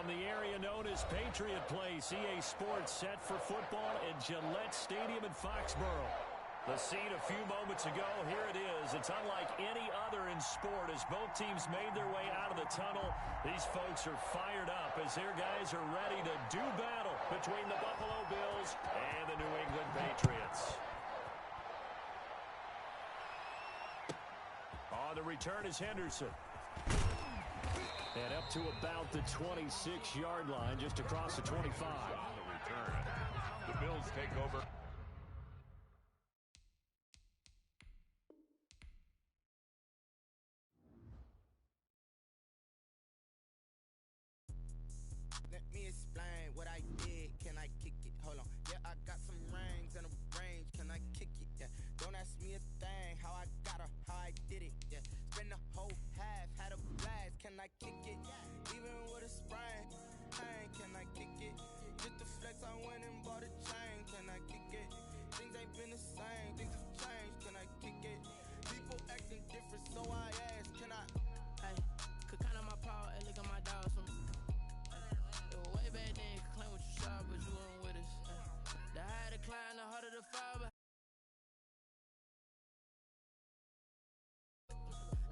From the area known as Patriot Place, EA Sports set for football at Gillette Stadium in Foxborough. The scene a few moments ago, here it is. It's unlike any other in sport as both teams made their way out of the tunnel. These folks are fired up as their guys are ready to do battle between the Buffalo Bills and the New England Patriots. On the return is Henderson. And up to about the 26-yard line, just across the 25. On the return, the Bills take over. Let me explain what I did. Can I kick it? Hold on. Yeah, I got some rings and a range. Can I kick it? Yeah. Don't ask me a thing. How I got her, how I did it. Yeah. Spend the whole half, had a blast. Can I kick it? Even with a sprain. Pain, can I kick it? Just the flex, I went and bought a chain. Can I kick it? Things ain't been the same. Things have changed. Can I kick it? People acting different, so I ask. Can I? Hey, could count on my power and look at my dogs. Way back then, you could claim what you saw, but you weren't with us. The higher the climb, the harder the fall.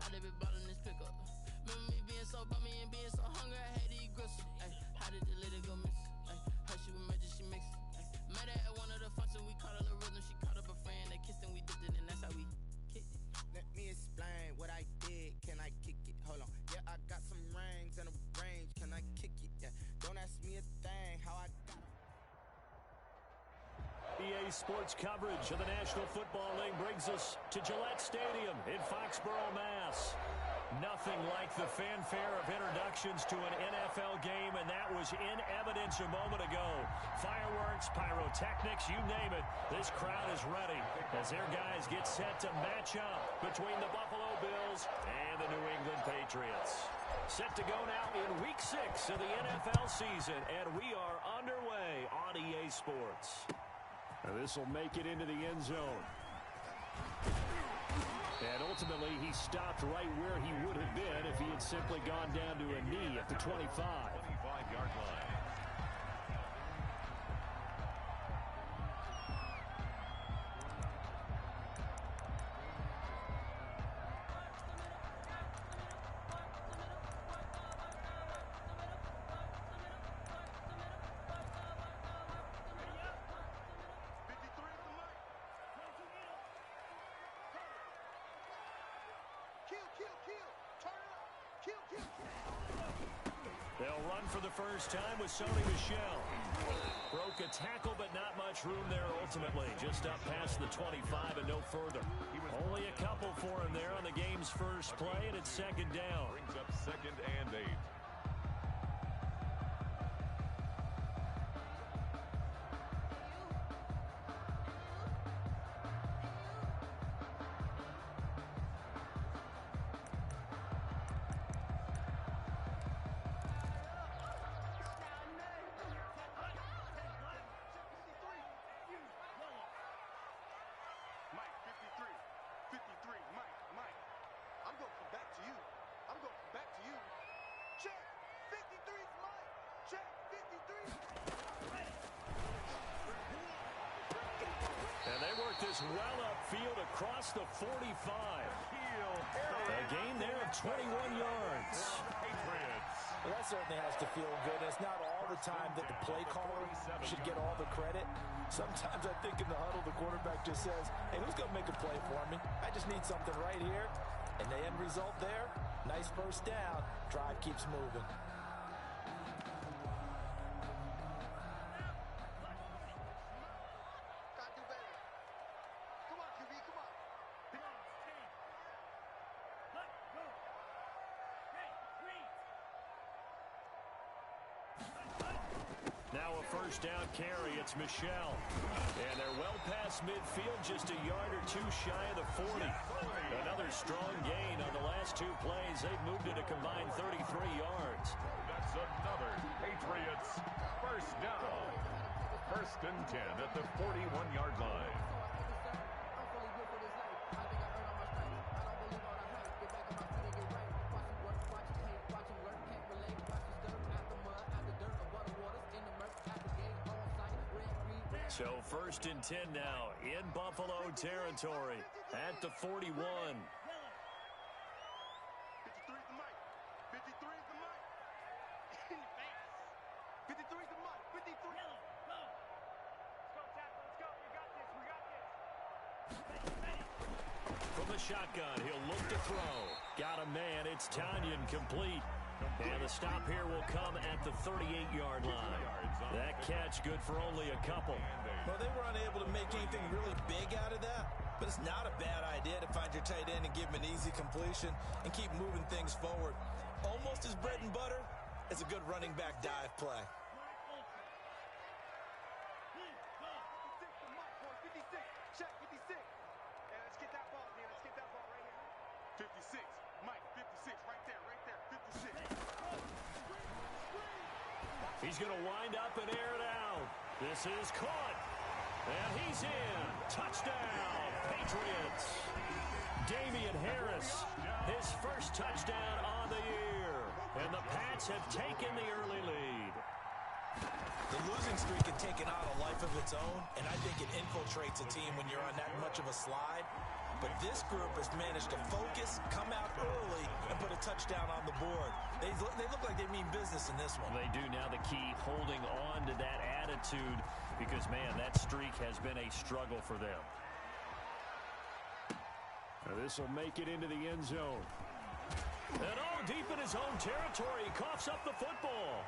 I live it ballin' this pickup. Remember me being so bummy and being so hungry, I had to eat gristle. How did the lady go miss? Her she was magic, she mixed. Met her at one of the functions, we caught her the rhythm. She caught up a friend, they kissed and we dipped it, and that's how we kicked it. Let me explain what I did. Can I kick it? Hold on. Yeah, I got some rings and a range. Can I kick it? Yeah. Don't ask me a thing. How I got EA Sports coverage of the National Football League brings us to Gillette Stadium in Foxborough, Mass. Nothing like the fanfare of introductions to an NFL game, and that was in evidence a moment ago. Fireworks, pyrotechnics, you name it. This crowd is ready as their guys get set to match up between the Buffalo Bills and the New England Patriots. Set to go now in Week 6 of the NFL season, and we are underway on EA Sports. This will make it into the end zone. And ultimately, he stopped right where he would have been if he had simply gone down to a knee at the 25. 25-yard line. They'll run for the first time with Zuni Michel. Broke a tackle, but not much room there ultimately. Just up past the 25 and no further. Only a couple for him there on the game's first play, and it's second down. Brings up 2nd and 8. This well upfield across the 45. A gain there of 21 yards. Well, that certainly has to feel good. It's not all the time that the play caller should get all the credit. Sometimes I think in the huddle, the quarterback just says, hey, who's going to make a play for me? I just need something right here. And the end result there, nice first down. Drive keeps moving. Now a first down carry. It's Michel. And they're well past midfield, just a yard or two shy of the 40. Another strong gain on the last two plays. They've moved it a combined 33 yards. That's another Patriots first down. 1st and 10 at the 41-yard line. So 1st and 10 now in Buffalo territory at the 41. 53 is the mic. 53 is the mic. 53 is the mic. 53. Go. Let's go, Tackle. Let's go. You got this. We got this. From the shotgun, he'll look to throw. Got a man. It's Tanyan complete. And the stop here will come at the 38-yard line. That catch good for only a couple. Well, they were unable to make anything really big out of that, but it's not a bad idea to find your tight end and give him an easy completion and keep moving things forward. Almost as bread and butter as a good running back dive play. 56. Check 56. Yeah, let's get that ball, man. Let's get that ball right here. 56. Mike, 56. Right there. 56. He's going to wind up and air it out. This is caught. And he's in. Touchdown, Patriots. Damian Harris, his first touchdown on the year. And the Pats have taken the early lead. The losing streak had taken on a life of its own, and I think it infiltrates a team when you're on that much of a slide. But this group has managed to focus, come out early, and put a touchdown on the board. They look like they mean business in this one. They do. Now the key, holding on to that attitude, because, man, that streak has been a struggle for them. This will make it into the end zone. And deep in his own territory, he coughs up the football.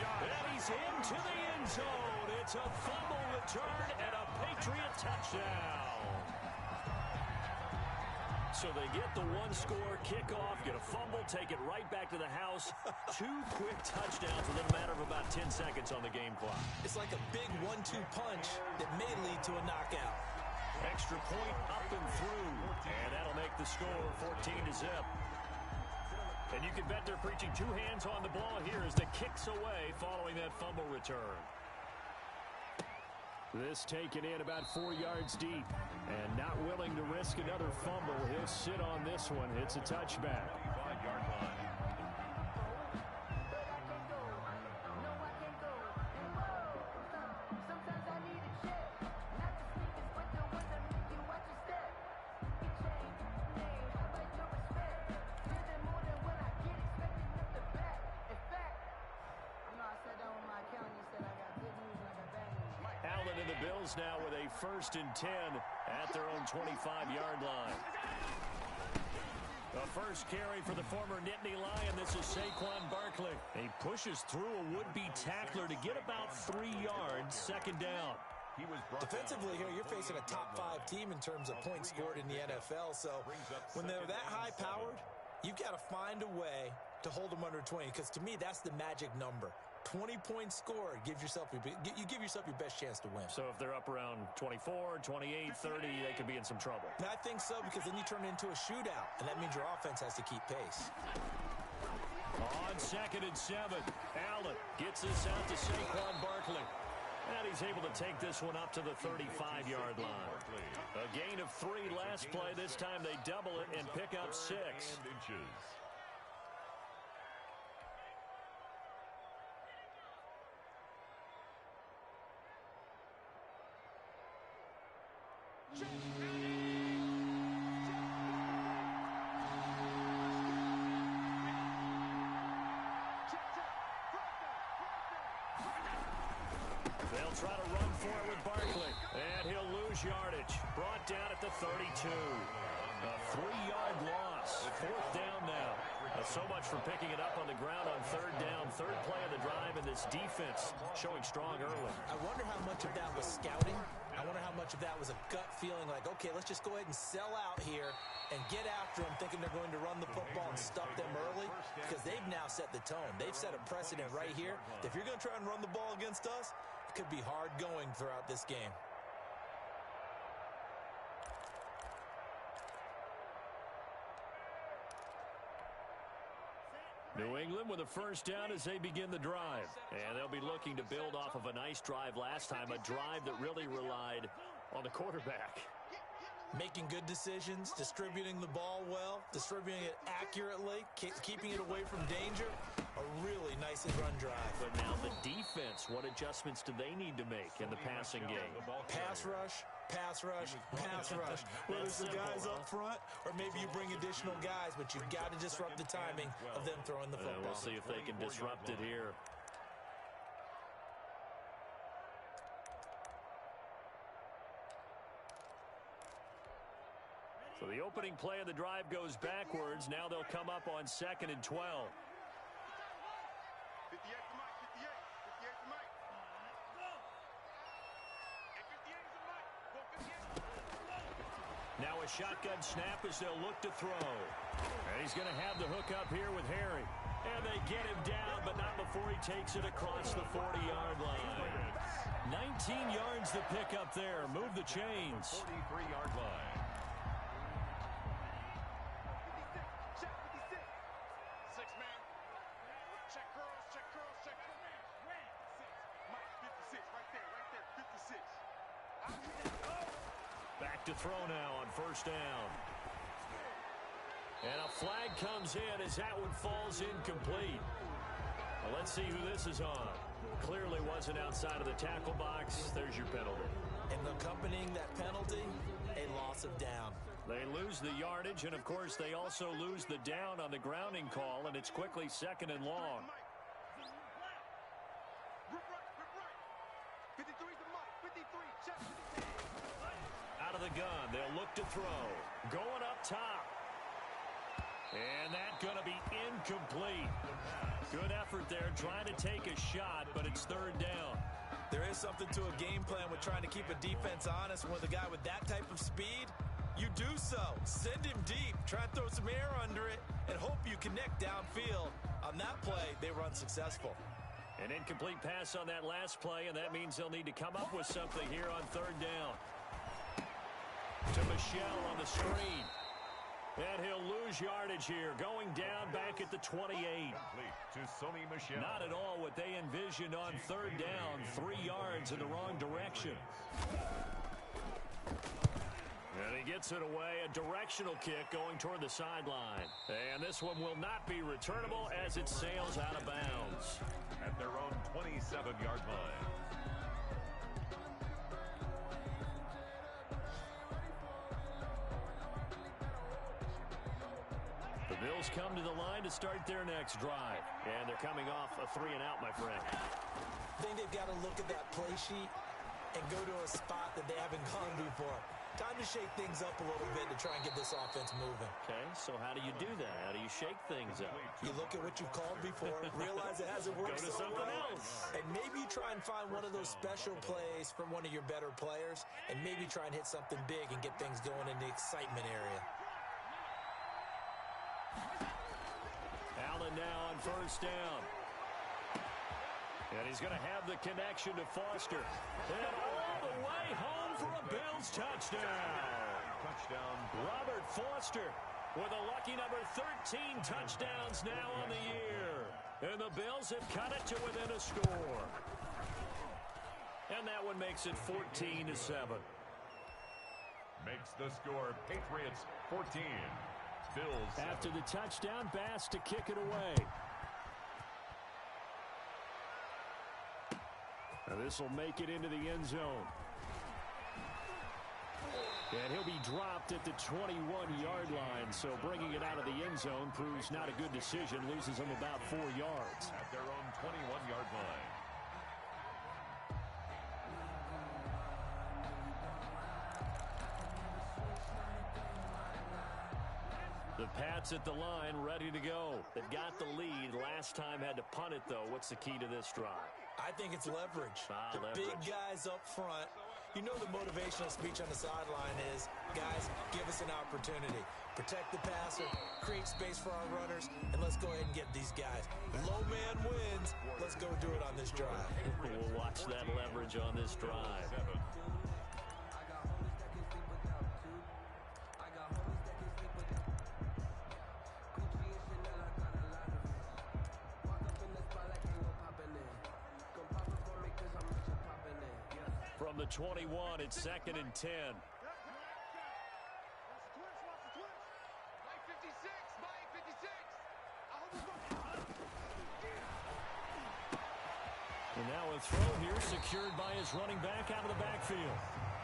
And he's into the end zone. It's a fumble return and a Patriot touchdown. So they get the one-score kickoff, get a fumble, take it right back to the house. 2 quick touchdowns within a matter of about 10 seconds on the game clock. It's like a big 1-2 punch that may lead to a knockout. Extra point up and through. And that'll make the score 14-0. And you can bet they're preaching 2 hands on the ball here as the kick's away following that fumble return. This taken in about 4 yards deep. And not willing to risk another fumble. He'll sit on this one. It's a touchback. 5-yard line. Now with a 1st and 10 at their own 25-yard line. The first carry for the former Nittany Lion. This is Saquon Barkley. He pushes through a would-be tackler to get about 3 yards, 2nd down. Defensively here, you're facing a top 5 team in terms of points scored in the NFL. So when they're that high-powered, you've got to find a way to hold them under 20, because to me, that's the magic number. 20 points scored, you give yourself your best chance to win. So if they're up around 24, 28, 30, they could be in some trouble. And I think so, because then you turn it into a shootout, and that means your offense has to keep pace. On 2nd and 7, Allen gets this out to Saquon Barkley. And he's able to take this one up to the 35-yard line. A gain of 3 last play. This time they double it and pick up 6. They'll try to run for it with Barkley. And he'll lose yardage. Brought down at the 32. A 3-yard loss. 4th down now. So much for picking it up on the ground on 3rd down. 3rd play of the drive, and this defense showing strong early. I wonder how much of that was scouting. I wonder how much of that was a gut feeling like, okay, let's just go ahead and sell out here and get after them, thinking they're going to run the football and stuff them early, because they've now set the tone. They've set a precedent right here. If you're going to try and run the ball against us, it could be hard going throughout this game. New England with a 1st down as they begin the drive. And they'll be looking to build off of a nice drive last time, a drive that really relied on the quarterback. Making good decisions, distributing the ball well, distributing it accurately, keeping it away from danger. A really nice run drive. But now the defense, what adjustments do they need to make in the passing game? Pass rush, pass rush, pass rush. Whether it's the guys up front or maybe you bring additional guys, but you've got to disrupt the timing of them throwing the football. We'll see if they can disrupt it here. So the opening play of the drive goes backwards. Now they'll come up on 2nd and 12. 58 to Mike, 58. 58 to Mike. And 58 is a Mike. Go 58. Now a shotgun snap as they'll look to throw. And he's going to have the hook up here with Harry. And they get him down, but not before he takes it across the 40-yard line. 19 yards to pick up there. Move the chains. 43-yard line. Back to throw now on 1st down. And a flag comes in as that one falls incomplete. Well, let's see who this is on. Clearly wasn't outside of the tackle box. There's your penalty. And accompanying that penalty, a loss of down. They lose the yardage, and of course they also lose the down on the grounding call, and it's quickly 2nd and long. Out of the gun, they'll look to throw. Going up top. And that's going to be incomplete. Good effort there, trying to take a shot, but it's 3rd down. There is something to a game plan with trying to keep a defense honest. With a guy with that type of speed, you do so. Send him deep, try and throw some air under it, and hope you connect downfield. On that play, they were unsuccessful. An incomplete pass on that last play, and that means they'll need to come up with something here on 3rd down. To Michelle on the screen. And he'll lose yardage here, going down back at the 28. To Zuni Michelle. Not at all what they envisioned on 3rd down. 3 yards in the wrong direction. And he gets it away. A directional kick going toward the sideline. And this one will not be returnable as it sails out of bounds. At their own 27-yard line. The Bills come to the line to start their next drive. And they're coming off a 3-and-out, my friend. I think they've got to look at that play sheet and go to a spot that they haven't gone before. Time to shake things up a little bit to try and get this offense moving. Okay, so how do you do that? How do you shake things up? You look at what you've called before, realize it hasn't worked Go to something else. and maybe you try and find one of those special plays from one of your better players, and maybe try and hit something big and get things going in the excitement area. Allen now on 1st down. And he's going to have the connection to Foster. And all the way home for a Bills touchdown. Touchdown. Robert Foster with a lucky number 13 touchdowns now on the year. And the Bills have cut it to within a score. And that one makes it 14-7. Makes the score Patriots 14. Bills. After the touchdown, Bass to kick it away. Now this will make it into the end zone. And he'll be dropped at the 21-yard line, so bringing it out of the end zone proves not a good decision, loses him about 4 yards. At their own 21-yard line. The Pats at the line, ready to go. They've got the lead. Last time had to punt it, though. What's the key to this drive? I think it's leverage. The Leverage. big guys up front. You know the motivational speech on the sideline is, guys, give us an opportunity. Protect the passer, create space for our runners, and let's go ahead and get these guys. Low man wins. Let's go do it on this drive. We'll watch that leverage on this drive. From the 21, it's 2nd and 10. And now a throw here secured by his running back out of the backfield.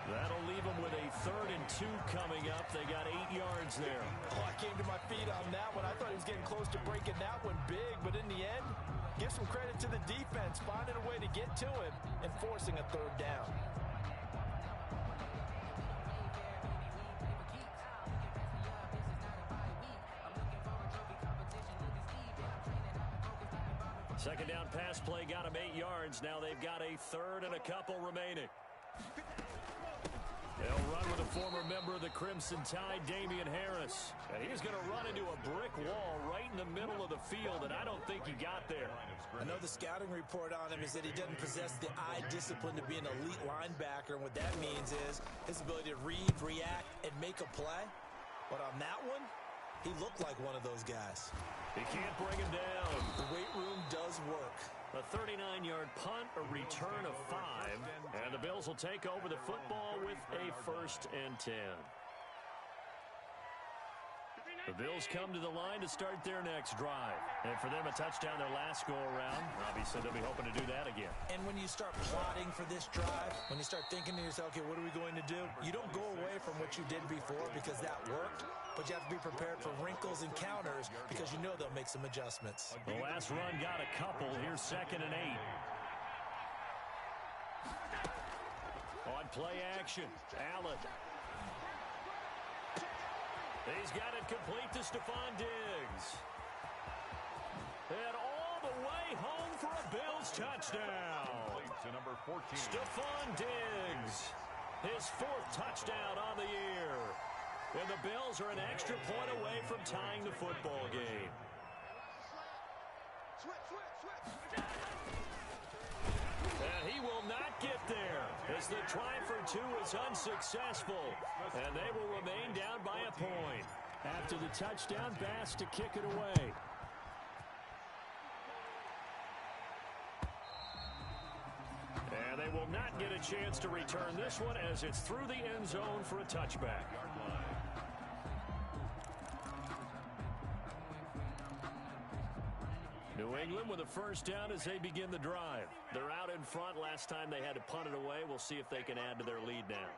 That'll leave them with a 3rd and 2 coming up. They got 8 yards there. Oh, I came to my feet on that one. I thought he was getting close to breaking that one big, but in the end, give some credit to the defense, finding a way to get to him and forcing a 3rd down. Second down pass play got him 8 yards. Now they've got a 3rd and a couple remaining. They'll run with a former member of the Crimson Tide, Damian Harris. And he's going to run into a brick wall right in the middle of the field, and I don't think he got there. I know the scouting report on him is that he doesn't possess the eye discipline to be an elite linebacker, and what that means is his ability to read, react, and make a play. But on that one, he looked like one of those guys. He can't bring him down. The weight room does work. A 39-yard punt, a return of 5, and the Bills will take over the football with a 1st and 10. The Bills come to the line to start their next drive. And for them, a touchdown their last go-around. Obviously, they'll be hoping to do that again. And when you start plotting for this drive, when you start thinking to yourself, okay, what are we going to do? You don't go away from what you did before because that worked, but you have to be prepared for wrinkles and counters because you know they'll make some adjustments. The last run got a couple. Here's 2nd and 8. On play action, Allen. He's got it complete to Stephon Diggs. And all the way home for a Bills touchdown. To number 14. Stephon Diggs, his 4th touchdown on the year. And the Bills are an extra point away from tying the football game. And he will not get there as the try for 2 is unsuccessful. And they will remain down by a point. After the touchdown, Bass to kick it away. And they will not get a chance to return this one as it's through the end zone for a touchback. New England with a 1st down as they begin the drive. They're out in front. Last time they had to punt it away. We'll see if they can add to their lead now.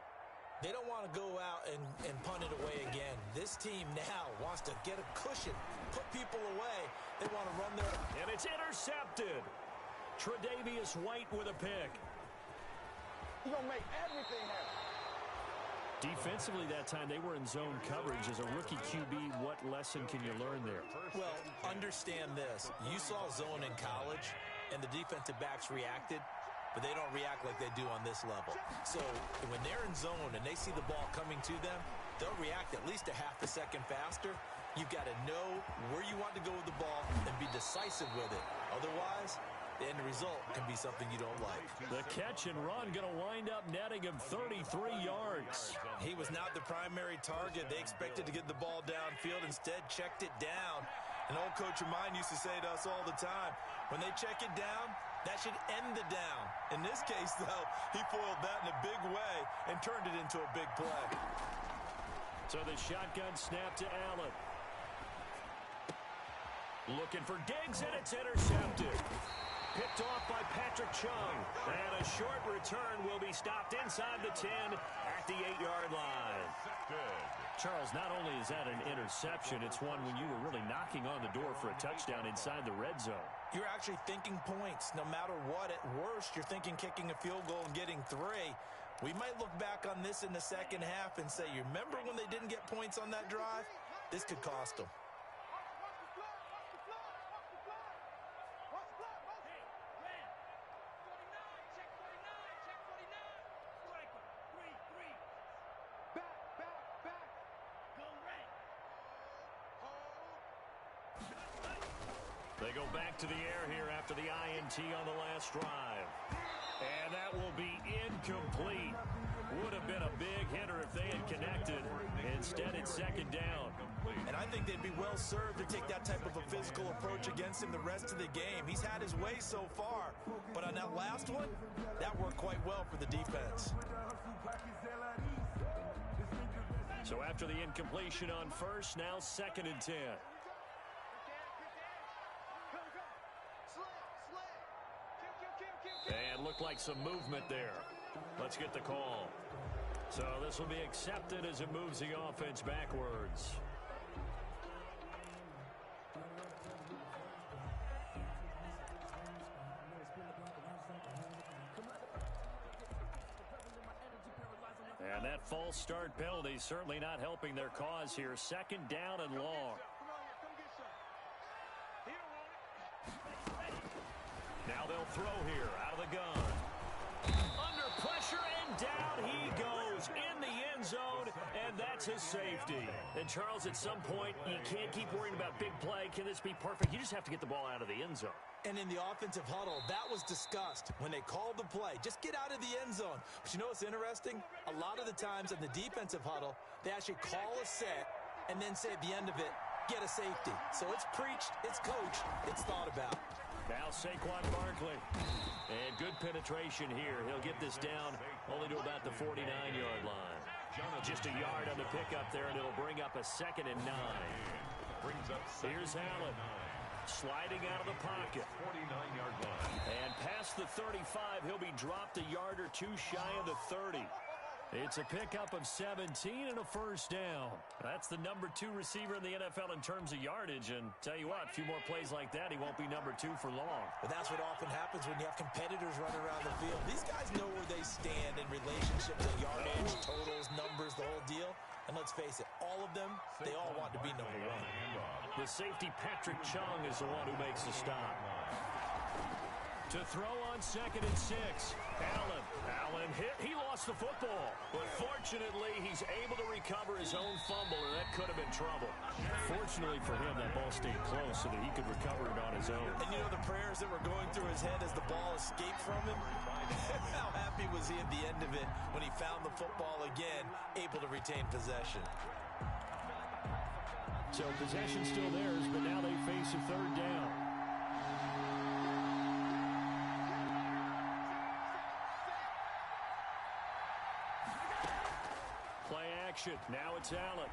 They don't want to go out and punt it away again. This team now wants to get a cushion, put people away. They want to run their... And it's intercepted. Tre'Davious White with a pick. You're going to make everything happen. Defensively that time, they were in zone coverage. As a rookie QB, what lesson can you learn there? Well, understand this. You saw zone in college, and the defensive backs reacted, but they don't react like they do on this level. So when they're in zone and they see the ball coming to them, they'll react at least a half a second faster. You've got to know where you want to go with the ball and be decisive with it. Otherwise, the end result can be something you don't like. The catch and run going to wind up netting him 33 yards. He was not the primary target. They expected to get the ball downfield. Instead, checked it down. An old coach of mine used to say to us all the time, when they check it down, that should end the down. In this case, though, he foiled that in a big way and turned it into a big play. So the shotgun snap to Allen. Looking for Diggs, and it's intercepted. Picked off by Patrick Chung. And a short return will be stopped inside the 10 at the 8-yard line. Charles, not only is that an interception, it's one when you were really knocking on the door for a touchdown inside the red zone. You're actually thinking points. No matter what, at worst, you're thinking kicking a field goal and getting 3. We might look back on this in the second half and say, you remember when they didn't get points on that drive? This could cost them. They go back to the air here after the INT on the last drive. And that will be incomplete. Would have been a big hitter if they had connected. Instead, it's 2nd down. And I think they'd be well served to take that type of a physical approach against him the rest of the game. He's had his way so far. But on that last one, that worked quite well for the defense. So after the incompletion on first, now 2nd and 10. And looked like some movement there. Let's get the call. So this will be accepted as it moves the offense backwards. And that false start penalty certainly not helping their cause here. Second down and long. Now they'll throw here out of the gun. Under pressure and down he goes in the end zone, and that's his safety. And Charles, at some point, you can't keep worrying about big play. Can this be perfect? You just have to get the ball out of the end zone. And in the offensive huddle, that was discussed when they called the play. Just get out of the end zone. But you know what's interesting? A lot of the times in the defensive huddle, they actually call a set and then say at the end of it, get a safety. So it's preached, it's coached, it's thought about. Now Saquon Barkley. And good penetration here. He'll get this down only to about the 49-yard line. Just a yard on the pickup there, and it'll bring up a 2nd and 9. Here's Allen. Sliding out of the pocket. 49-yard line. And past the 35, he'll be dropped a yard or two shy of the 30. It's a pickup of 17 and a first down. That's the number 2 receiver in the NFL in terms of yardage. And tell you what, a few more plays like that, he won't be number 2 for long. But that's what often happens when you have competitors running around the field. These guys know where they stand in relationship to yardage, totals, numbers, the whole deal. And let's face it, all of them, they all want to be number 1. The safety, Patrick Chung, is the one who makes the stop. To throw on 2nd and 6. Allen hit. He lost the football. But fortunately, he's able to recover his own fumble, and that could have been trouble. Fortunately for him, that ball stayed close so that he could recover it on his own. And you know the prayers that were going through his head as the ball escaped from him? How happy was he at the end of it when he found the football again, able to retain possession? So possession still theirs, but now they face a 3rd down. Play action. Now it's Allen.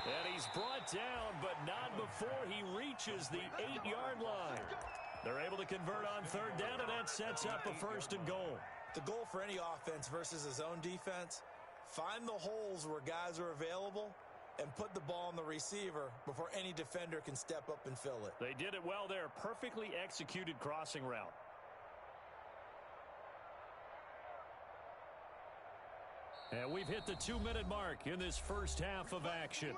And he's brought down, but not before he reaches the 8-yard line. They're able to convert on 3rd down, and that sets up a 1st and goal. The goal for any offense versus his own defense, find the holes where guys are available and put the ball on the receiver before any defender can step up and fill it. They did it well there. Perfectly executed crossing route. And we've hit the 2-minute mark in this first half of action.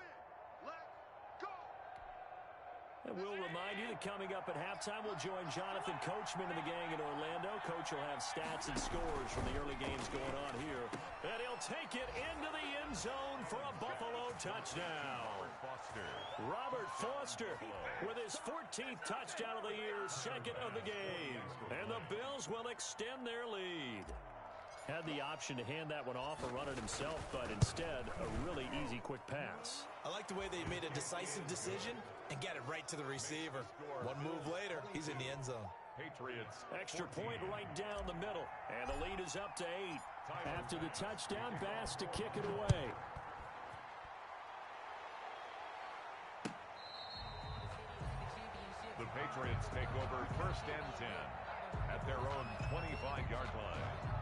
And we'll remind you that coming up at halftime, we'll join Jonathan Coachman and the gang in Orlando. Coach will have stats and scores from the early games going on here. And he'll take it into the end zone for a Buffalo touchdown. Robert Foster with his 14th touchdown of the year, 2nd of the game. And the Bills will extend their lead. Had the option to hand that one off or run it himself, but instead, a really easy, quick pass. I like the way they made a decisive decision and get it right to the receiver. One move later, he's in the end zone. Patriots. Extra point right down the middle, and the lead is up to 8. After the touchdown, Bass to kick it away. The Patriots take over 1st and 10 at their own 25-yard line.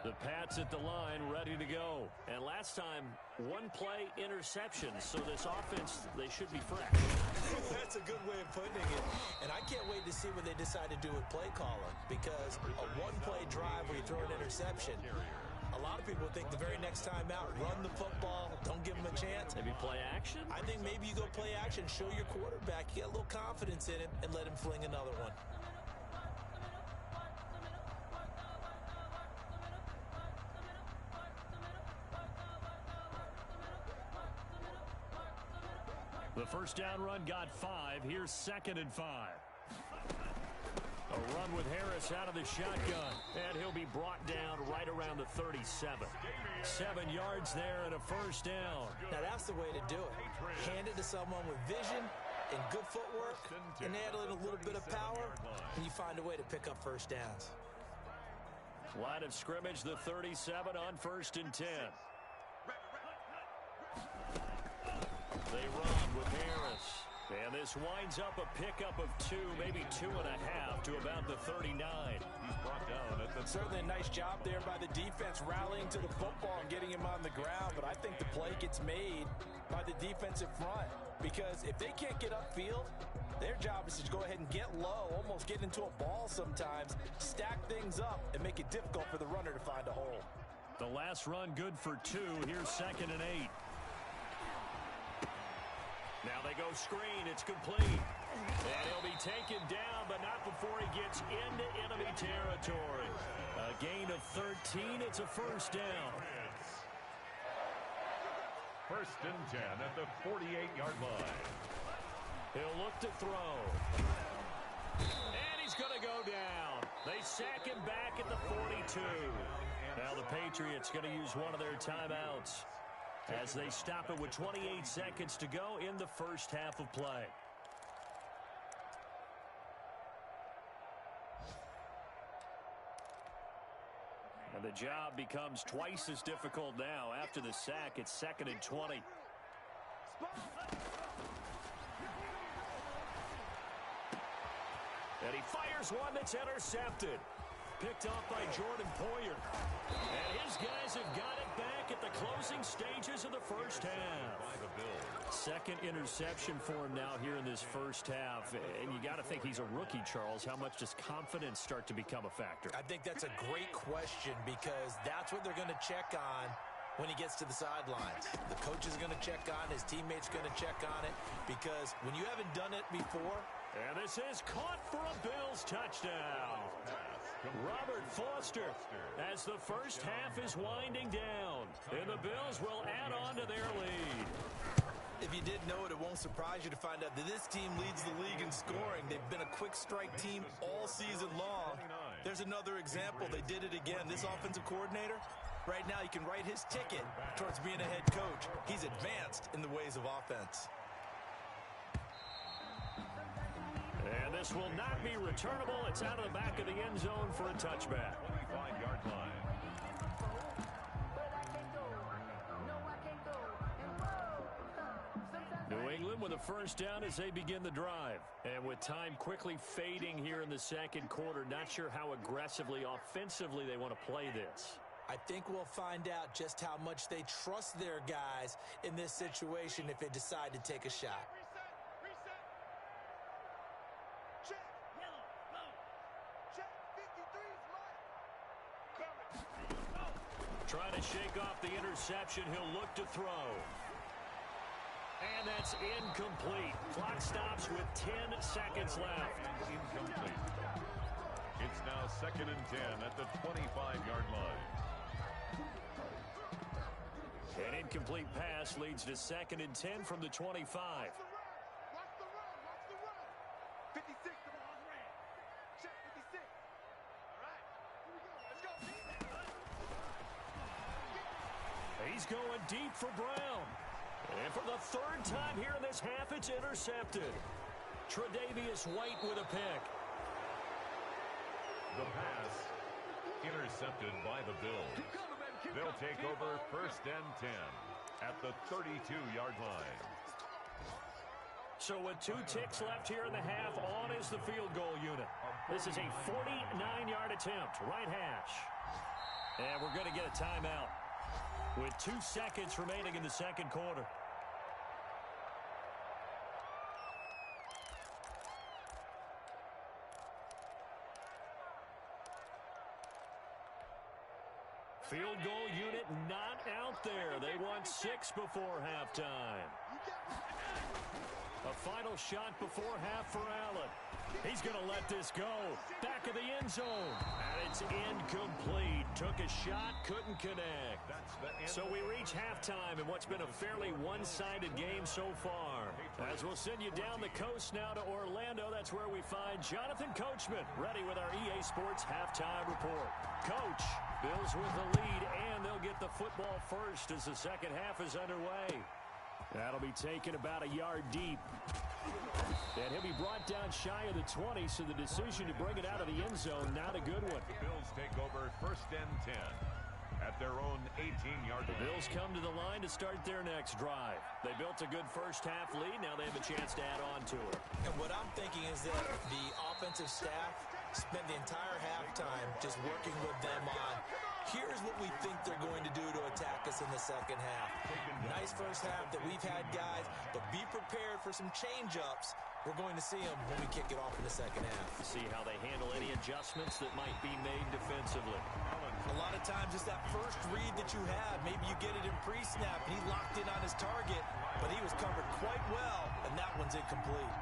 The Pats at the line, ready to go. And last time, 1 play interception. So this offense, they should be fresh. That's a good see what they decide to do with play calling, because a one-play drive where you throw an interception, a lot of people think the very next time out, run the football, don't give him a chance. Maybe play action? I think maybe you go play action, show your quarterback, you get a little confidence in him, and let him fling another one. The first down run got 5. Here's 2nd and 5. A run with Harris out of the shotgun, and he'll be brought down right around the 37. 7 yards there and a first down. Now that's the way to do it. Hand it to someone with vision and good footwork, and add a little bit of power, and you find a way to pick up first downs. Line of scrimmage, the 37 on 1st and 10. They run with Harris. And this winds up a pickup of 2, maybe 2.5 to about the 39. He's brought down at the Certainly a nice job there by the defense rallying to the football and getting him on the ground, but I think the play gets made by the defensive front, because if they can't get upfield, their job is to go ahead and get low, almost get into a ball sometimes, stack things up, and make it difficult for the runner to find a hole. The last run good for 2. Here's 2nd and 8. Now they go screen. It's complete. And he'll be taken down, but not before he gets into enemy territory. A gain of 13. It's a first down. 1st and 10 at the 48-yard line. He'll look to throw. And he's going to go down. They sack him back at the 42. Now the Patriots going to use one of their timeouts as they stop it with 28 seconds to go in the first half of play. And the job becomes twice as difficult now. After the sack, it's 2nd and 20. And he fires one that's intercepted. Picked off by Jordan Poyer. And his guys have got it back at the closing stages of the first half. 2nd interception for him now here in this first half. And you got to think he's a rookie, Charles. How much does confidence start to become a factor? I think that's a great question, because that's what they're going to check on when he gets to the sidelines. The coach is going to check on, his teammates going to check on it, because when you haven't done it before. And this is caught for a Bills touchdown. Robert Foster, as the first half is winding down, and the Bills will add on to their lead. If you didn't know it, it won't surprise you to find out that this team leads the league in scoring. They've been a quick strike team all season long. There's another example. They did it again. This offensive coordinator, right now he can write his ticket towards being a head coach. He's advanced in the ways of offense. And this will not be returnable. It's out of the back of the end zone for a touchback. 25-yard line. New England with a first down as they begin the drive. And with time quickly fading here in the second quarter, not sure how aggressively, offensively they want to play this. I think we'll find out just how much they trust their guys in this situation if they decide to take a shot. Trying to shake off the interception. He'll look to throw. And that's incomplete. Clock stops with 10 seconds left. Incomplete. It's now 2nd and 10 at the 25-yard line. An incomplete pass leads to 2nd and 10 from the 25. Watch the run. 56 to the ball ran. Check 56. All right. Here we go. Let's go. He's going deep for Brown. And for the 3rd time here in this half, it's intercepted. Tre'Davious White with a pick. The pass intercepted by the Bills. They'll take over 1st and 10 at the 32-yard line. So with 2 ticks left here in the half, on is the field goal unit. This is a 49-yard attempt, right hash. And we're going to get a timeout with 2 seconds remaining in the second quarter. Field goal unit not out there. They won 6 before halftime. A final shot before half for Allen. He's going to let this go. Back of the end zone. And it's incomplete. Took a shot, couldn't connect. So we reach halftime in what's been a fairly one-sided game so far. As we'll send you down the coast now to Orlando, that's where we find Jonathan Coachman ready with our EA Sports halftime report. Coach, Bills with the lead, and they'll get the football first as the second half is underway. That'll be taken about a yard deep. And he'll be brought down shy of the 20, so the decision to bring it out of the end zone, not a good one. The Bills take over 1st and 10 at their own 18-yard line. The Bills come to the line to start their next drive. They built a good first half lead. Now they have a chance to add on to it. And what I'm thinking is that the offensive staff spent the entire halftime just working with them on, here's what we think they're going to do to attack us in the second half. Nice first half that we've had, guys, but be prepared for some change-ups. We're going to see them when we kick it off in the second half. See how they handle any adjustments that might be made defensively. A lot of times it's that first read that you have. Maybe you get it in pre-snap, and he locked in on his target, but he was covered quite well, and that one's incomplete.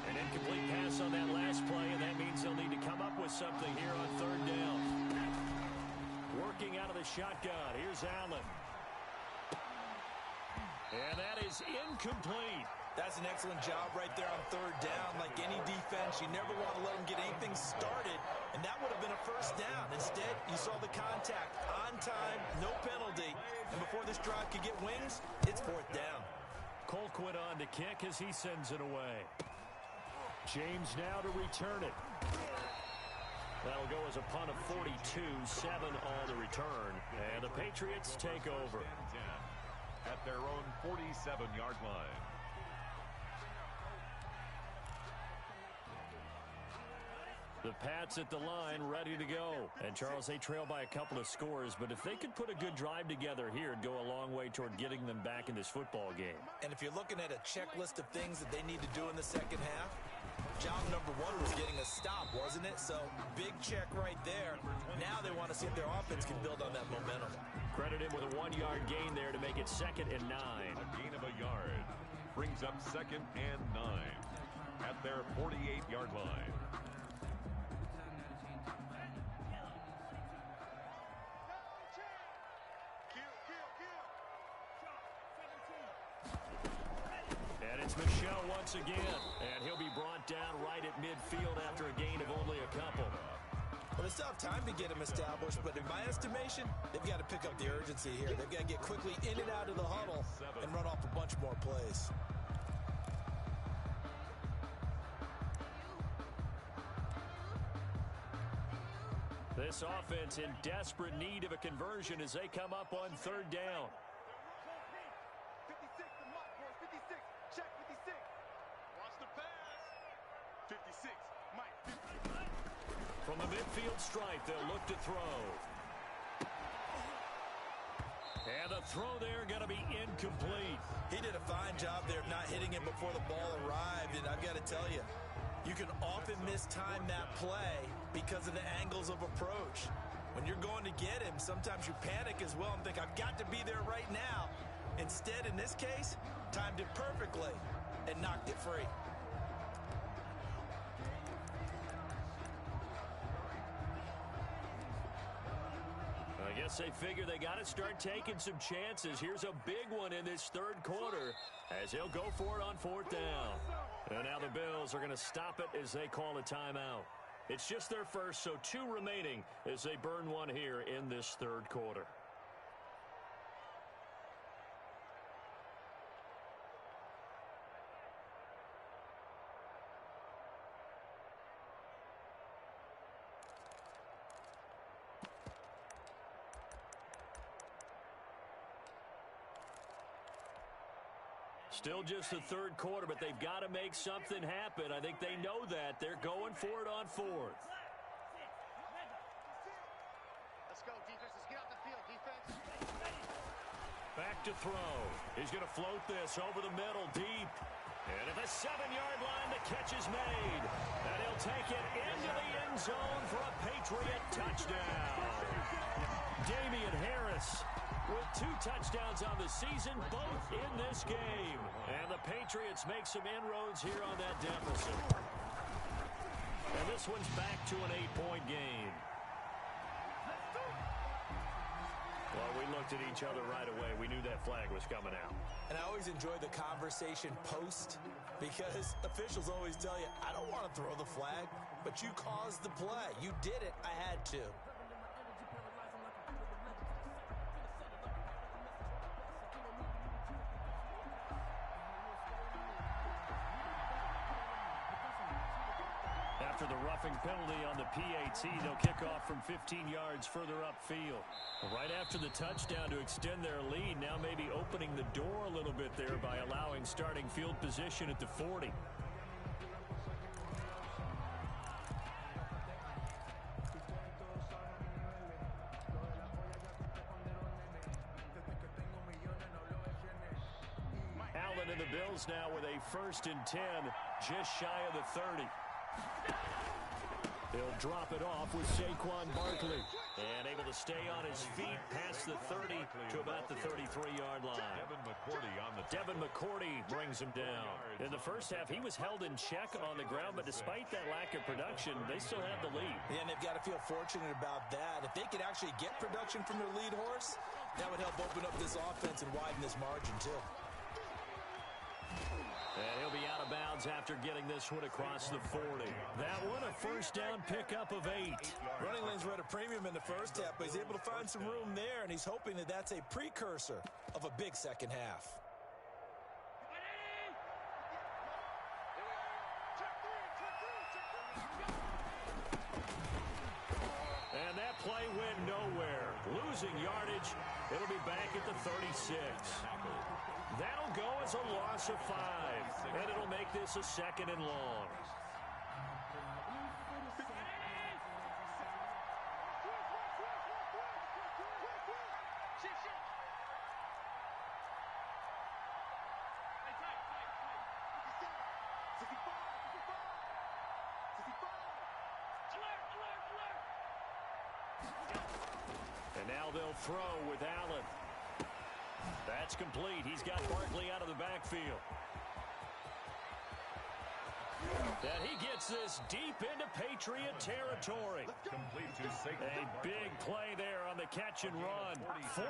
An incomplete pass on that last play, and that means they'll need to come up with something here on 3rd down. Working out of the shotgun. Here's Allen. And that is incomplete. That's an excellent job right there on 3rd down. Like any defense, you never want to let them get anything started, and that would have been a 1st down. Instead, you saw the contact on time, no penalty, and before this drive could get wings, it's 4th down. Colquitt on to kick as he sends it away. James now to return it. That'll go as a punt of 42, 7 on the return, and the Patriots take over at their own 47-yard line. The Pats at the line, ready to go. And, Charles, they trail by a couple of scores, but if they could put a good drive together here, it'd go a long way toward getting them back in this football game. And if you're looking at a checklist of things that they need to do in the second half, job number 1 was getting a stop, wasn't it? So, big check right there. Now they want to see if their offense can build on that momentum. Credit him with a 1-yard gain there to make it 2nd and 9. A gain of a yard brings up 2nd and 9 at their 48-yard line. And it's Michel once again, and he'll be brought down right at midfield after a gain of only a couple. Well, they still have time to get him established, but in my estimation, they've got to pick up the urgency here. They've got to get quickly in and out of the huddle and run off a bunch more plays. This offense in desperate need of a conversion as they come up on 3rd down. 56, the mark, boys. 56. Check 56. Watch the pass. 56. Mike. 50. From the midfield stripe, they'll look to throw. And the throw there going to be incomplete. He did a fine job there of not hitting it before the ball arrived, and I've got to tell you, you can often mistime that play because of the angles of approach. When you're going to get him, sometimes you panic as well and think, I've got to be there right now. Instead, in this case, timed it perfectly and knocked it free. I guess they figure they got to start taking some chances. Here's a big one in this 3rd quarter as they'll go for it on 4th down. And now the Bills are going to stop it as they call a timeout. It's just their first, so 2 remaining as they burn one here in this 3rd quarter. Still just the 3rd quarter, but they've got to make something happen. I think they know that. They're going for it on 4th. Let's go, defense. Let's get out the field, defense. Back to throw. He's going to float this over the middle deep. And at the 7-yard line, the catch is made. And he'll take it into the end zone for a Patriot touchdown. Damian Harris with 2 touchdowns on the season, both in this game. And the Patriots make some inroads here on that deficit. And this one's back to an 8-point game. Well, we looked at each other right away. We knew that flag was coming out. And I always enjoy the conversation post because officials always tell you, I don't want to throw the flag, but you caused the play. You did it. I had to. After the roughing penalty on the PAT, they'll kick off from 15 yards further upfield. Right after the touchdown to extend their lead, now maybe opening the door a little bit there by allowing starting field position at the 40. Allen and the Bills now with a 1st and 10, just shy of the 30. He'll drop it off with Saquon Barkley. And able to stay on his feet past the 30 to about the 33-yard line. Devin McCourty brings him down. In the first half, he was held in check on the ground, but despite that lack of production, they still have the lead. Yeah, and they've got to feel fortunate about that. If they could actually get production from their lead horse, that would help open up this offense and widen this margin, too. And he'll be out of bounds after getting this one across the 40. That one a 1st down pickup of 8. Running lanes were at a premium in the first half, but he's able to find some room there, and he's hoping that that's a precursor of a big second half. And that play went nowhere. Losing yardage. It'll be back at the 36. That'll go as a loss of 5, and it'll make this a 2nd and long. And now they'll throw with Allen. That's complete. He's got Barkley out of the backfield. And he gets this deep into Patriot territory. A big play there on the catch and run.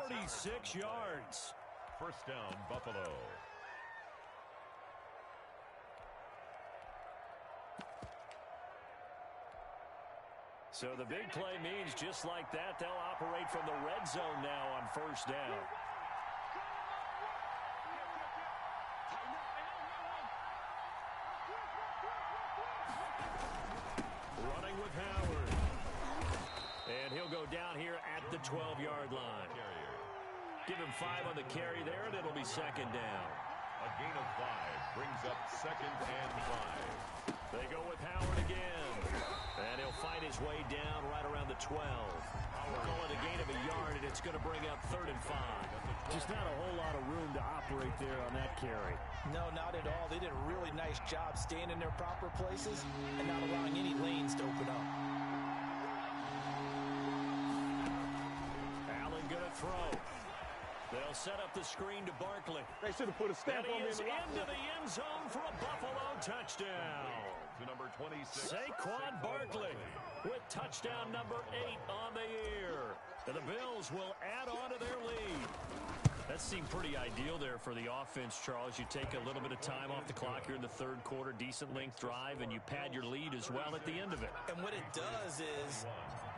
46 yards. 1st down, Buffalo. So the big play means just like that, they'll operate from the red zone now on 1st down. Running with Howard. And he'll go down here at the 12-yard line. Give him 5 on the carry there, and it'll be 2nd down. A gain of 5 brings up 2nd and 5. They go with Howard again. And he'll fight his way down right around the 12. We'll call it a gain of a yard, and it's going to bring up 3rd and 5. Just not a whole lot of room to operate there on that carry. No, not at all. They did a really nice job staying in their proper places and not allowing any lanes to open up. Allen going to throw. They'll set up the screen to Barkley. They should have put a stamp on me. And he is into the end zone for a Buffalo touchdown. To number 26. Saquon Barkley with touchdown number 8 on the year. And the Bills will add on to their lead. That seemed pretty ideal there for the offense, Charles. You take a little bit of time off the clock here in the 3rd quarter, decent length drive, and you pad your lead as well at the end of it. And what it does is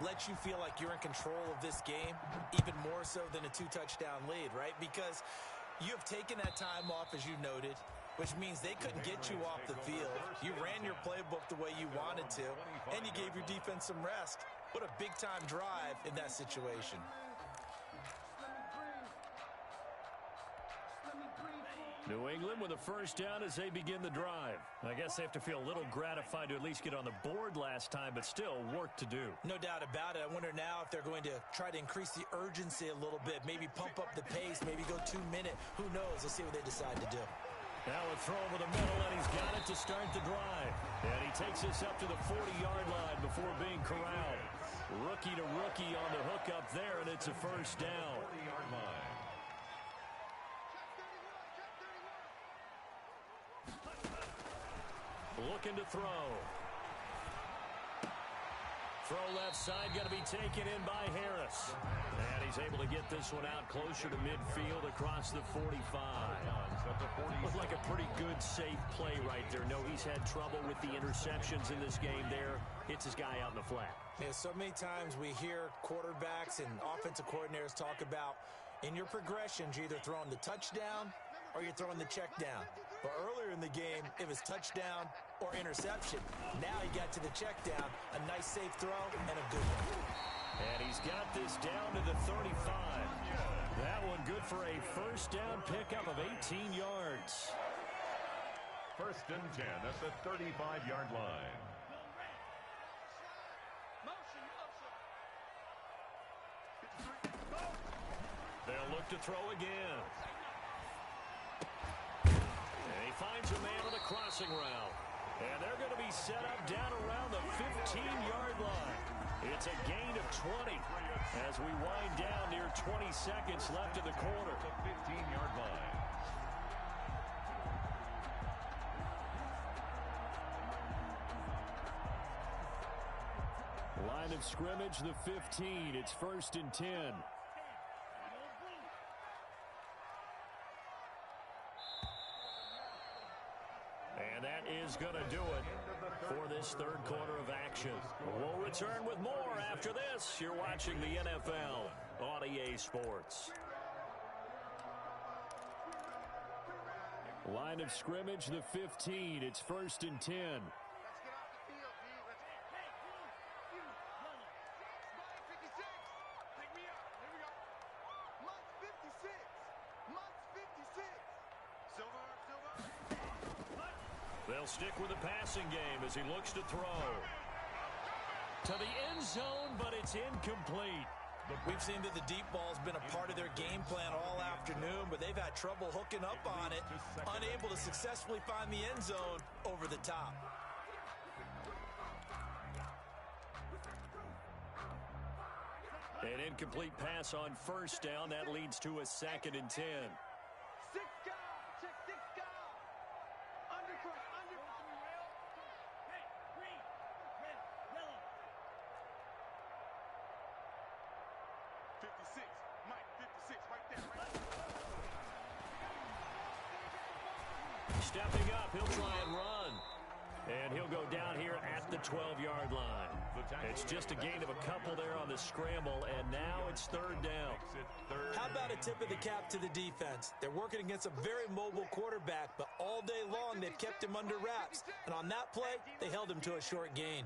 let you feel like you're in control of this game, even more so than a 2-touchdown lead, right? Because you have taken that time off, as you noted, which means they couldn't get you off the field. You ran your playbook the way you wanted to, and you gave your defense some rest. What a big-time drive in that situation. New England with a 1st down as they begin the drive. I guess they have to feel a little gratified to at least get on the board last time, but still work to do. No doubt about it. I wonder now if they're going to try to increase the urgency a little bit, maybe pump up the pace, maybe go 2-minute. Who knows? Let's see what they decide to do. Now a throw over the middle, and he's got it to start the drive. And he takes us up to the 40-yard line before being corralled. Rookie to rookie on the hook up there, and it's a first down. 40-yard line. Looking to throw. Throw left side, going to be taken in by Harris. And he's able to get this one out closer to midfield across the 45. Looked like a pretty good, safe play right there. No, he's had trouble with the interceptions in this game there. Hits his guy out in the flat. Yeah, so many times we hear quarterbacks and offensive coordinators talk about in your progressions, you're either throwing the touchdown or you're throwing the check down. But earlier in the game, it was touchdown or interception. Now he got to the check down, a nice safe throw, and a good one. And he's got this down to the 35. That one good for a first down pickup of 18 yards. First and 10 at the 35-yard line. They'll look to throw again. And he finds a man on the crossing route. And they're going to be set up down around the 15-yard line. It's a gain of 20 as we wind down near 20 seconds left in the quarter. The 15-yard line. Line of scrimmage, the 15. It's first and 10. And that is going to do it for this third quarter of action. We'll return with more after this. You're watching the NFL on EA Sports. Line of scrimmage, the 15. It's first and 10. They'll stick with the passing game as he looks to throw. To the end zone, but it's incomplete. We've seen that the deep ball's been a part of their game plan all afternoon, but they've had trouble hooking up on it, unable to successfully find the end zone over the top. An incomplete pass on first down. That leads to a second and 10. Stepping up, he'll try and run. And he'll go down here at the 12-yard line. It's just a gain of a couple there on the scramble, and now it's third down. How about a tip of the cap to the defense? They're working against a very mobile quarterback, but all day long they've kept him under wraps. And on that play, they held him to a short gain.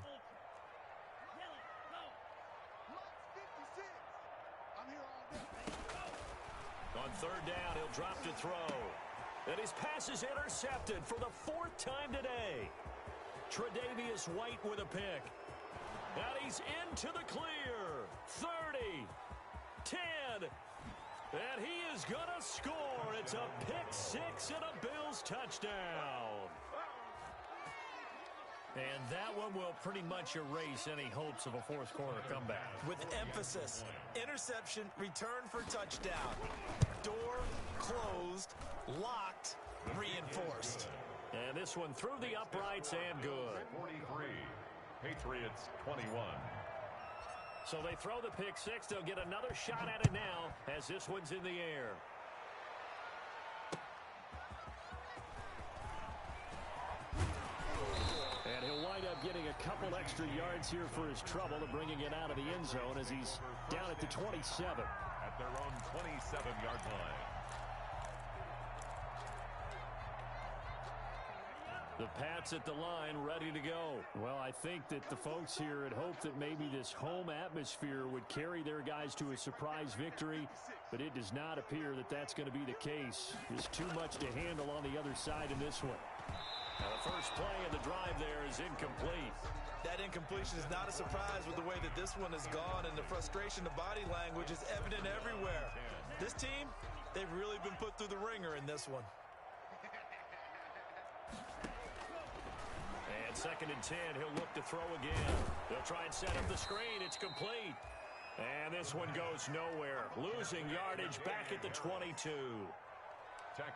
On third down, he'll drop to throw. And his pass is intercepted for the fourth time today. Tre'Davious White with a pick. And he's into the clear. 30, 10, and he is going to score. It's a pick six and a Bills touchdown. And that one will pretty much erase any hopes of a fourth quarter comeback. With emphasis, interception, return for touchdown. Door closed, locked, reinforced. And this one through the uprights and good. 43, Patriots 21. So they throw the pick six. They'll get another shot at it now as this one's in the air. And he'll wind up getting a couple extra yards here for his trouble to bringing it out of the end zone as he's down at the 27. At their own 27-yard line. The Pats at the line, ready to go. Well, I think that the folks here had hoped that maybe this home atmosphere would carry their guys to a surprise victory, but it does not appear that that's going to be the case. There's too much to handle on the other side in this one. Now the first play of the drive there is incomplete. That incompletion is not a surprise with the way that this one has gone, and the frustration of body language is evident everywhere. This team, they've really been put through the ringer in this one. And 2nd and 10, he'll look to throw again. They'll try and set up the screen. It's complete. And this one goes nowhere. Losing yardage back at the 22.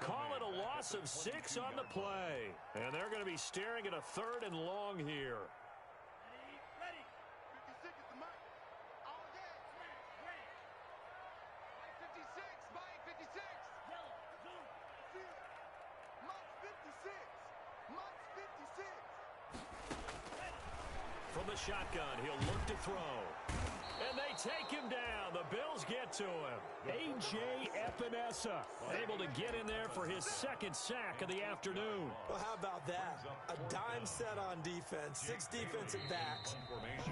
Call it a loss of 6 on the play. And they're going to be staring at a 3rd and long here. Ready. 56 at the mark. All day. Ready. 56. Mike 56. Yellow. Zoom. Mike 56. Mike 56. From the shotgun, he'll look to throw. And they take him down. The Bills get to him. A.J. Epinesa able to get in there for his 2nd sack of the afternoon. Well, how about that? A dime set on defense, 6 defensive backs.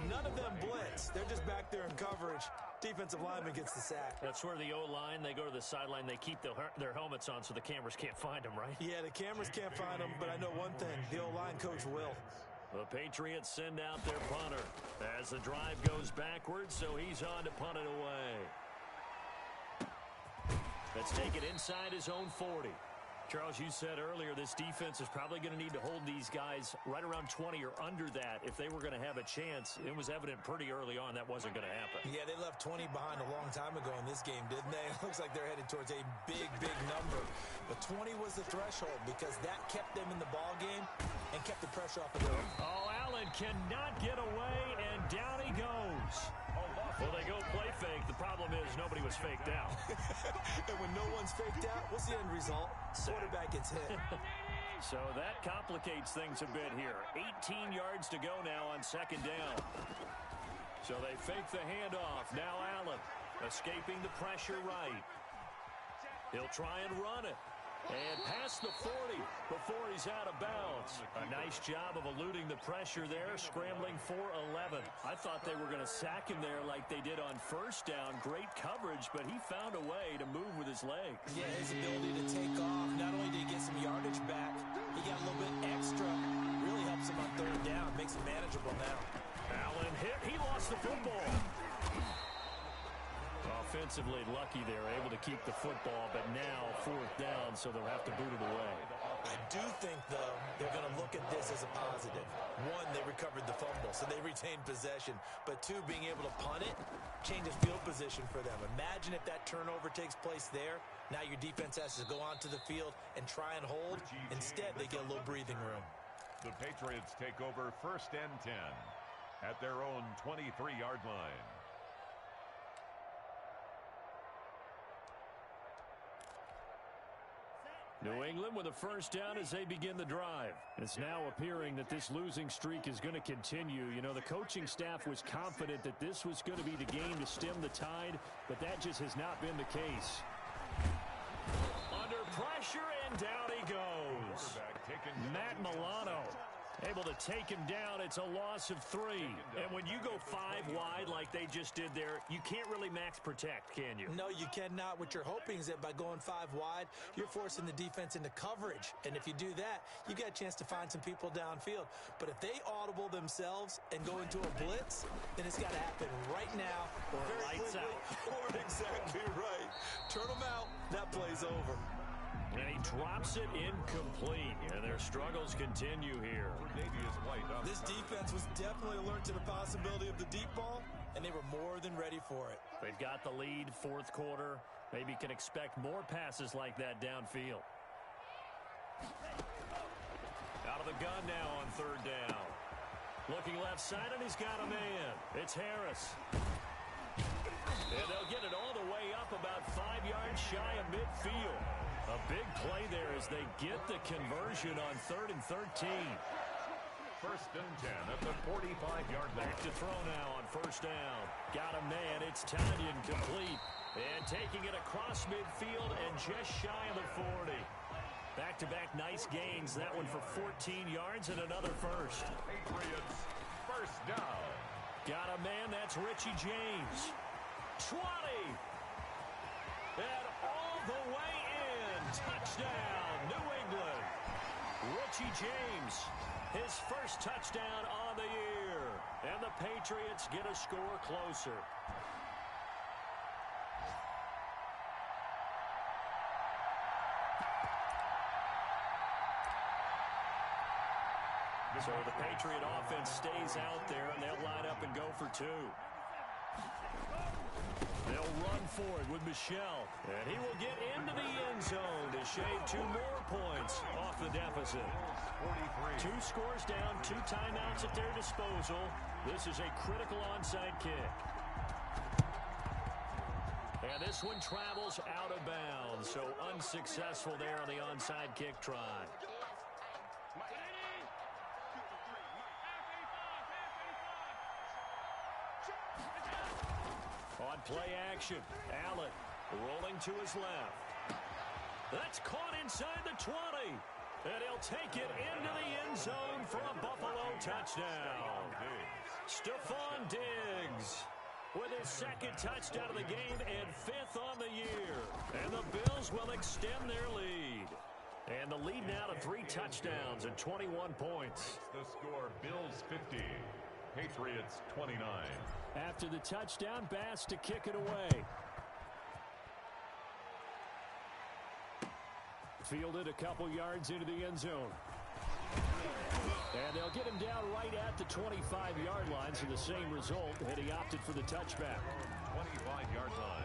None of them blitz. They're just back there in coverage. Defensive lineman gets the sack. That's where the O-line, they go to the sideline, they keep their helmets on so the cameras can't find them, right? Yeah, the cameras can't find them, but I know one thing. The O-line coach will. The Patriots send out their punter as the drive goes backwards, so he's on to punt it away. Let's take it inside his own 40. Charles, you said earlier this defense is probably going to need to hold these guys right around 20 or under that if they were going to have a chance. It was evident pretty early on that wasn't going to happen. Yeah, they left 20 behind a long time ago in this game, didn't they? It looks like they're headed towards a big, big number. But 20 was the threshold because that kept them in the ball game and kept the pressure off of them. Oh, Allen cannot get away, and down he goes. Well, they go play fake. The problem is nobody was faked out. And when no one's faked out, what's the end result? Quarterback gets hit. So that complicates things a bit here. 18 yards to go now on 2nd down. So they fake the handoff. Now Allen escaping the pressure right. He'll try and run it. And past the 40 before he's out of bounds. A nice job of eluding the pressure there, scrambling for 11. I thought they were going to sack him there like they did on 1st down. Great coverage, but he found a way to move with his legs. Yeah, his ability to take off. Not only did he get some yardage back, he got a little bit extra. Really helps him on 3rd down. Makes it manageable now. Allen hit. He lost the football. Offensively lucky they're able to keep the football, but now 4th down, so they'll have to boot it away. I do think, though, they're going to look at this as a positive. 1, they recovered the fumble, so they retained possession. But 2, being able to punt it changes field position for them. Imagine if that turnover takes place there. Now your defense has to go onto the field and try and hold. Instead, they get a little breathing room. The Patriots take over 1st and 10 at their own 23-yard line. New England with a 1st down as they begin the drive. It's now appearing that this losing streak is going to continue. You know, the coaching staff was confident that this was going to be the game to stem the tide, but that just has not been the case. Under pressure, and down he goes. Matt Milano able to take him down. It's a loss of 3. And when you go 5 wide like they just did there, you can't really max protect, can you? No, you cannot. What you're hoping is that by going 5 wide, you're forcing the defense into coverage. And if you do that, you got a chance to find some people downfield. But if they audible themselves and go into a blitz, then it's got to happen right now. Or lights out. Or exactly right. Turn them out. That play's over. And he drops it incomplete. And their struggles continue here. This defense was definitely alert to the possibility of the deep ball, and they were more than ready for it. They've got the lead, 4th quarter. Maybe can expect more passes like that downfield. Out of the gun now on 3rd down. Looking left side, and he's got a man. It's Harris. And they'll get it all the way up about 5 yards shy of midfield. A big play there as they get the conversion on 3rd and 13. 1st and 10 at the 45-yard line. Back to throw now on 1st down. Got a man. It's Tanyan complete. And taking it across midfield and just shy of the 40. Back-to-back nice gains. That one for 14 yards and another first. Patriots 1st down. Got a man. That's Richie James. 20. And all the way in. Touchdown, New England. Richie James, his 1st touchdown on the year. And the Patriots get a score closer. So the Patriot offense stays out there, and they'll line up and go for two. They'll run for it with Michel, and he will get into the end zone to shave 2 more points off the deficit. 2 scores down, 2 timeouts at their disposal. This is a critical onside kick. And this one travels out of bounds, so unsuccessful there on the onside kick try. On play action, Allen rolling to his left. That's caught inside the 20. And he'll take it into the end zone for a Buffalo touchdown. Stephon Diggs with his 2nd touchdown of the game and 5th on the year. And the Bills will extend their lead. And the lead now to 3 touchdowns and 21 points. The score, Bills 50, Patriots 29. After the touchdown, Bass to kick it away. Fielded a couple yards into the end zone. And they'll get him down right at the 25-yard line, so the same result, and he opted for the touchback. 25-yard line.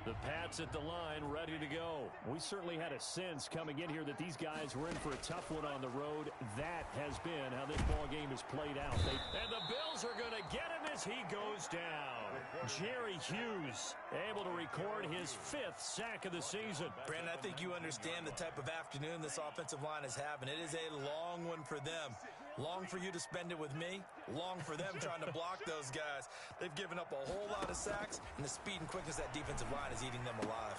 The Pats at the line, ready to go. We certainly had a sense coming in here that these guys were in for a tough one on the road. That has been how this ball game has played out. And the Bills are going to get him as he goes down. Jerry Hughes able to record his 5th sack of the season. Brandon, I think you understand the type of afternoon this offensive line is having. It is a long one for them. Long for you to spend it with me. Long for them trying to block those guys. They've given up a whole lot of sacks, and the speed and quickness of that defensive line is eating them alive.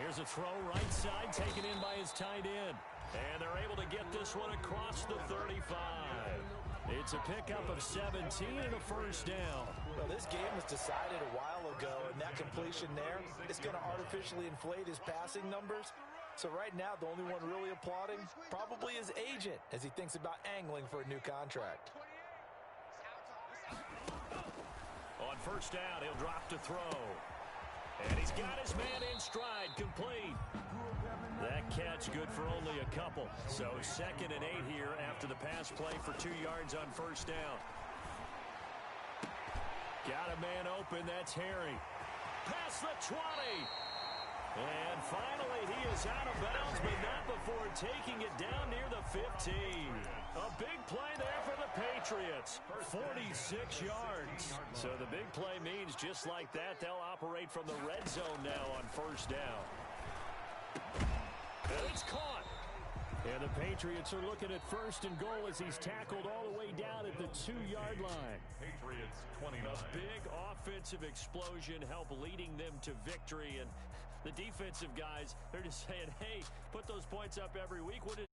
Here's a throw right side taken in by his tight end. And they're able to get this one across the 35. It's a pickup of 17 and a first down. Well, this game was decided a while ago, and that completion there is going to artificially inflate his passing numbers. So right now, the only one really applauding probably his agent as he thinks about angling for a new contract. On first down, he'll drop to throw. And he's got his man in stride, complete. That catch good for only a couple. So 2nd and 8 here after the pass play for 2 yards on first down. Got a man open, that's Harry. Past the 20. And finally, he is out of bounds, but not before taking it down near the 15. A big play there for the Patriots. 46 yards. So the big play means just like that, they'll operate from the red zone now on first down. And it's caught. And the Patriots are looking at 1st and goal as he's tackled all the way down at the 2-yard line. Patriots 29. A big offensive explosion helped leading them to victory. And the defensive guys, they're just saying, hey, put those points up every week. We'll just